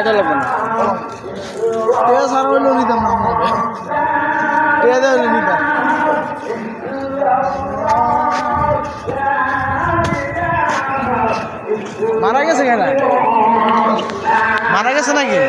টিয়াটা লাগবে না টিয়া সারা হইলেও নিতাম না টিয়া দেওয়া হইলে নিতাম মারা গেছে কেন মারা গেছে নাকি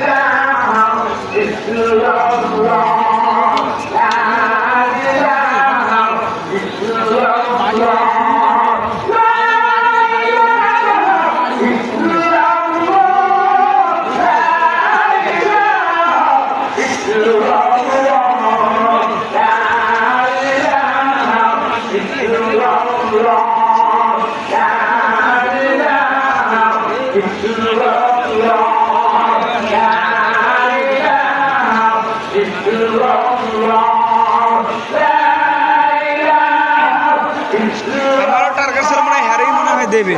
আমারও টার্গেট স্যার মনে হয় হ্যারেই মনে হয় দেবে